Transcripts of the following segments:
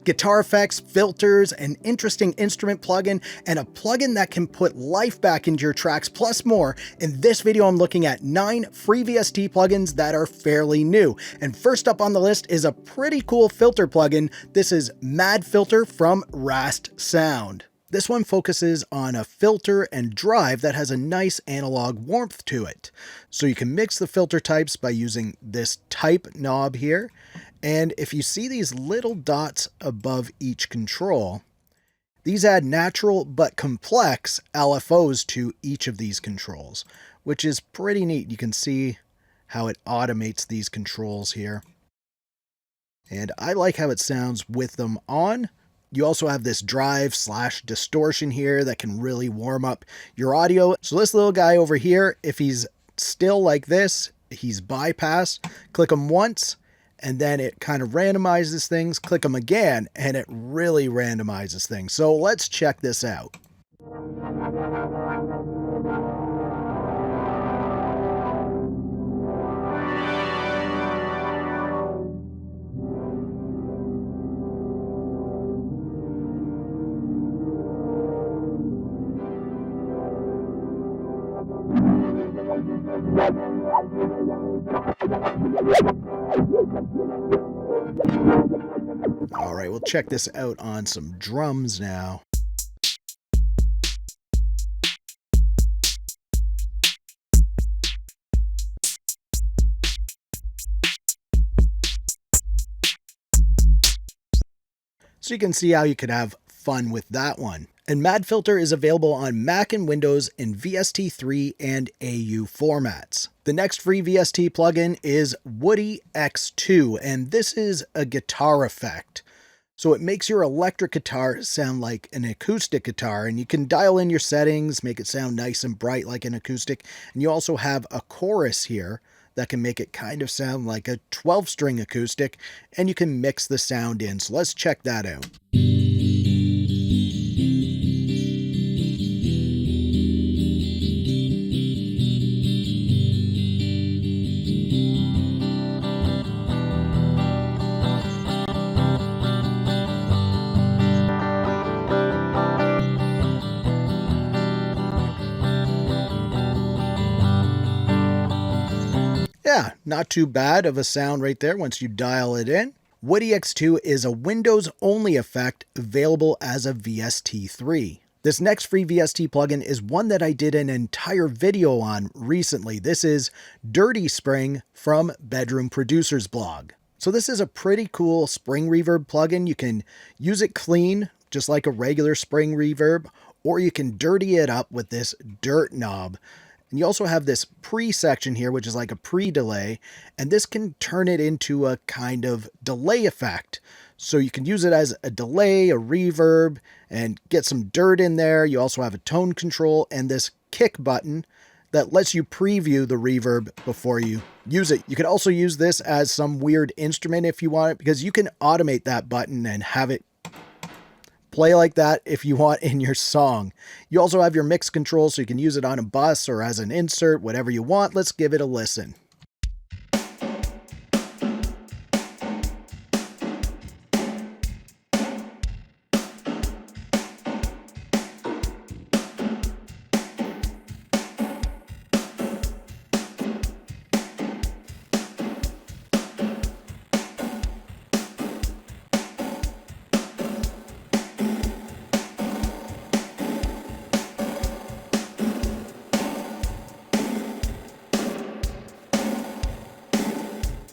guitar effects, filters, an interesting instrument plugin, and a plugin that can put life back into your tracks, plus more. In this video, I'm looking at 9 free VST plugins that are fairly new. And first up on the list is a pretty cool filter plugin. This is Mad Filter from Rast Sound. This one focuses on a filter and drive that has a nice analog warmth to it. So you can mix the filter types by using this type knob here. And if you see these little dots above each control, these add natural but complex LFOs to each of these controls, which is pretty neat. You can see how it automates these controls here. And I like how it sounds with them on. You also have this drive/distortion here that can really warm up your audio. So this little guy over here, if he's still like this, he's bypass. Click him once, and then it kind of randomizes things. Click him again, and it really randomizes things. So let's check this out. All right, we'll check this out on some drums now. So you can see how you could have fun with that one. And Mad Filter is available on Mac and Windows in VST3 and AU formats. The next free VST plugin is Woody X2, and this is a guitar effect. So it makes your electric guitar sound like an acoustic guitar, and you can dial in your settings, make it sound nice and bright like an acoustic. And you also have a chorus here that can make it kind of sound like a 12-string acoustic, and you can mix the sound in. So let's check that out. Yeah, not too bad of a sound right there once you dial it in. Woody X2 is a Windows-only effect available as a VST3. This next free VST plugin is one that I did an entire video on recently. This is Dirty Spring from Bedroom Producers Blog. So this is a pretty cool spring reverb plugin. You can use it clean, just like a regular spring reverb, or you can dirty it up with this dirt knob. And you also have this pre-section here, which is like a pre-delay, and this can turn it into a kind of delay effect. So you can use it as a delay, a reverb, and get some dirt in there. You also have a tone control and this kick button that lets you preview the reverb before you use it. You can also use this as some weird instrument if you want it, because you can automate that button and have it play like that if you want in your song. You also have your mix control, so you can use it on a bus or as an insert, whatever you want. Let's give it a listen.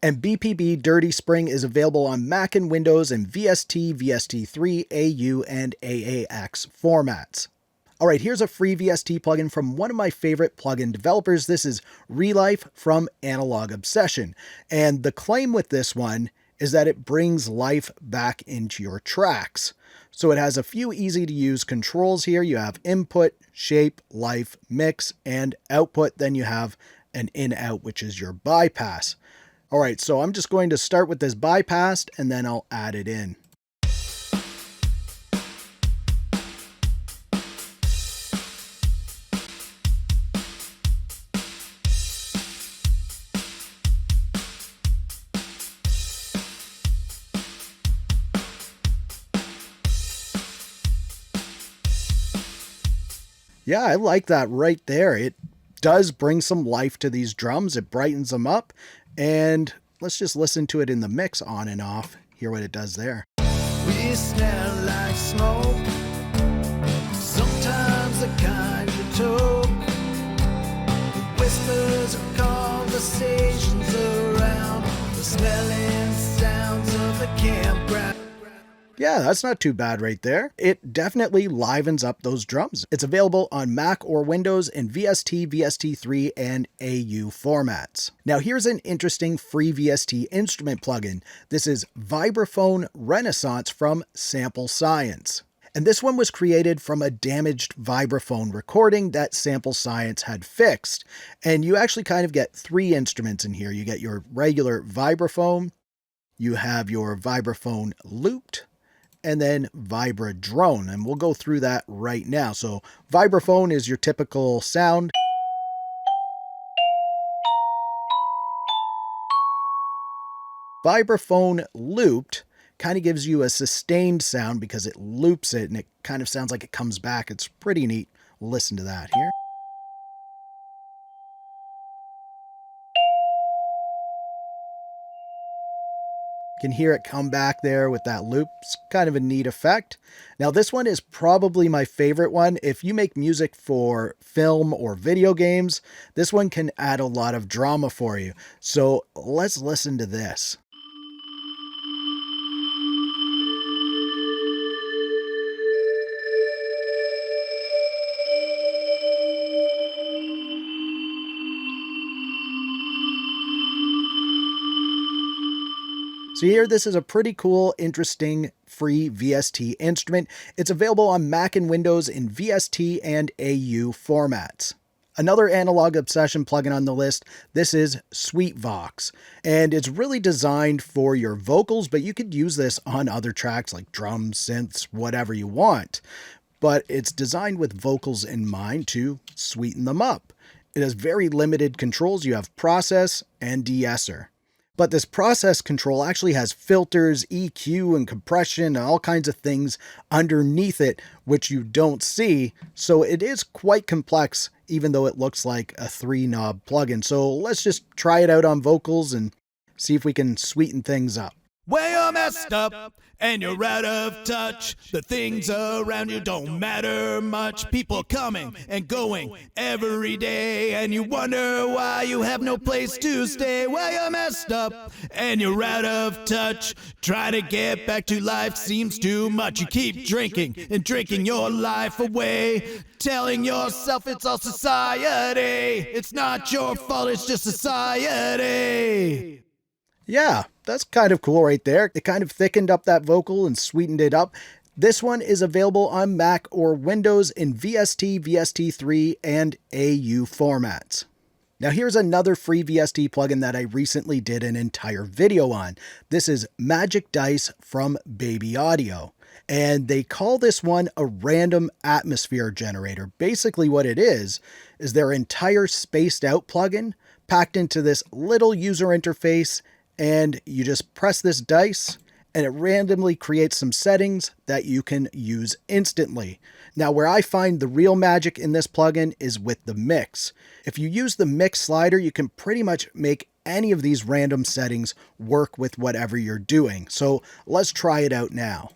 And BPB Dirty Spring is available on Mac and Windows in VST, VST3, AU, and AAX formats. All right, here's a free VST plugin from one of my favorite plugin developers. This is Relife from Analog Obsession. And the claim with this one is that it brings life back into your tracks. So it has a few easy to use controls here. You have input, shape, life, mix, and output. Then you have an in-out, which is your bypass. All right, so I'm just going to start with this bypass and then I'll add it in. Yeah, I like that right there. It does bring some life to these drums. It brightens them up. And let's just listen to it in the mix on and off. Hear what it does there. We smell like smoke, sometimes the kind you took. Whispers of conversations around, the smelling sounds of the campground. Yeah, that's not too bad right there. It definitely livens up those drums. It's available on Mac or Windows in VST, VST3, and AU formats. Now here's an interesting free VST instrument plugin. This is Vibraphone Renaissance from Sample Science. And this one was created from a damaged vibraphone recording that Sample Science had fixed. And you actually kind of get three instruments in here. You get your regular vibraphone, you have your vibraphone looped, and then Vibradrone, and we'll go through that right now. So vibraphone is your typical sound. Vibraphone looped kind of gives you a sustained sound because it loops it and it kind of sounds like it comes back. It's pretty neat. We'll listen to that here. You can hear it come back there with that loop. It's kind of a neat effect. Now this one is probably my favorite one. If you make music for film or video games, this one can add a lot of drama for you. So let's listen to this. So here, this is a pretty cool, interesting, free VST instrument. It's available on Mac and Windows in VST and AU formats. Another Analog Obsession plugin on the list, this is SweetVox. And it's really designed for your vocals, but you could use this on other tracks like drums, synths, whatever you want. But it's designed with vocals in mind to sweeten them up. It has very limited controls. You have process and de-esser. But this process control actually has filters, EQ, and compression, and all kinds of things underneath it, which you don't see. So it is quite complex, even though it looks like a 3-knob plugin. So let's just try it out on vocals and see if we can sweeten things up. Well, you're messed up and you're out of touch. The things around you don't matter much. People coming and going every day, and you wonder why you have no place to stay. Well, you're messed up and you're out of touch. Try to get back to life seems too much. You keep drinking and drinking your life away, telling yourself it's all society. It's not your fault, it's just society. Yeah, that's kind of cool right there. It kind of thickened up that vocal and sweetened it up. This one is available on Mac or Windows in VST, VST3, and AU formats. Now here's another free VST plugin that I recently did an entire video on. This is Magic Dice from Baby Audio. And they call this one a random atmosphere generator. Basically what it is their entire spaced out plugin packed into this little user interface, and you just press this dice and it randomly creates some settings that you can use instantly. Now, where I find the real magic in this plugin is with the mix. If you use the mix slider, you can pretty much make any of these random settings work with whatever you're doing. So let's try it out now.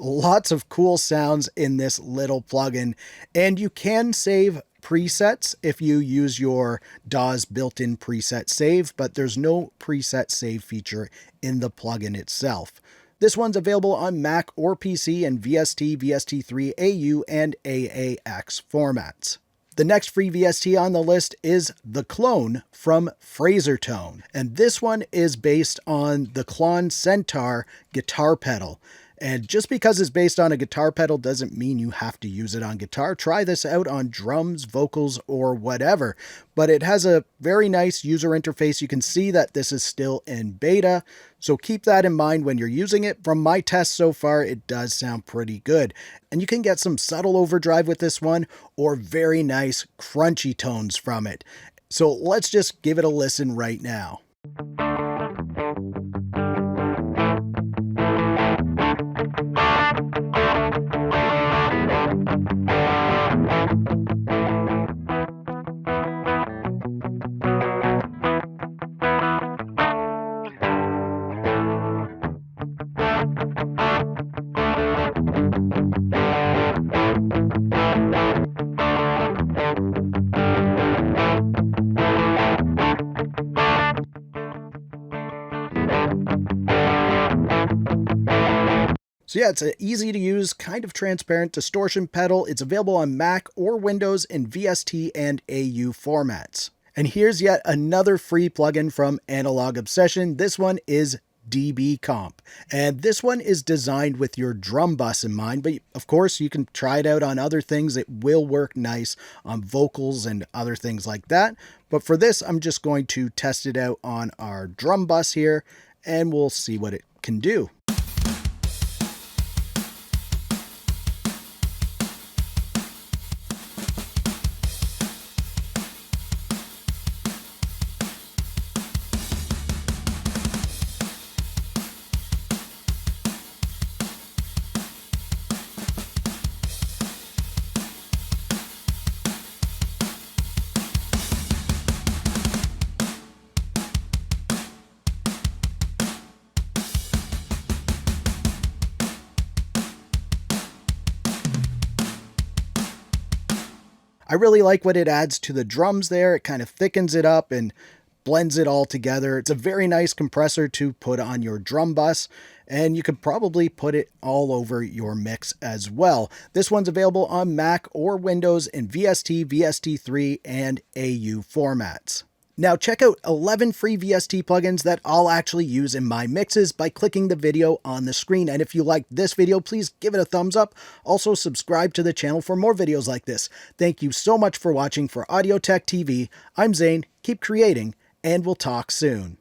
Lots of cool sounds in this little plugin, and you can save presets if you use your DAW's built-in preset save, but there's no preset save feature in the plugin itself. This one's available on Mac or PC in VST, VST3, AU, and AAX formats. The next free VST on the list is The Clone from Frasertone, and this one is based on the Klon Centaur guitar pedal. And just because it's based on a guitar pedal doesn't mean you have to use it on guitar. Try this out on drums, vocals, or whatever. But it has a very nice user interface. You can see that this is still in beta, so keep that in mind when you're using it. From my tests so far, it does sound pretty good. And you can get some subtle overdrive with this one, or very nice crunchy tones from it. So let's just give it a listen right now. So yeah, it's an easy to use, kind of transparent distortion pedal. It's available on Mac or Windows in VST and AU formats. And here's yet another free plugin from Analog Obsession. This one is dB Comp. And this one is designed with your drum bus in mind, but of course you can try it out on other things. It will work nice on vocals and other things like that. But for this, I'm just going to test it out on our drum bus here, and we'll see what it can do. I really like what it adds to the drums there. It kind of thickens it up and blends it all together. It's a very nice compressor to put on your drum bus, and you could probably put it all over your mix as well. This one's available on Mac or Windows in VST, VST3, and AU formats. Now check out 11 free VST plugins that I'll actually use in my mixes by clicking the video on the screen. And if you liked this video, please give it a thumbs up. Also subscribe to the channel for more videos like this. Thank you so much for watching. For Audio Tech TV, I'm Zane. Keep creating, and we'll talk soon.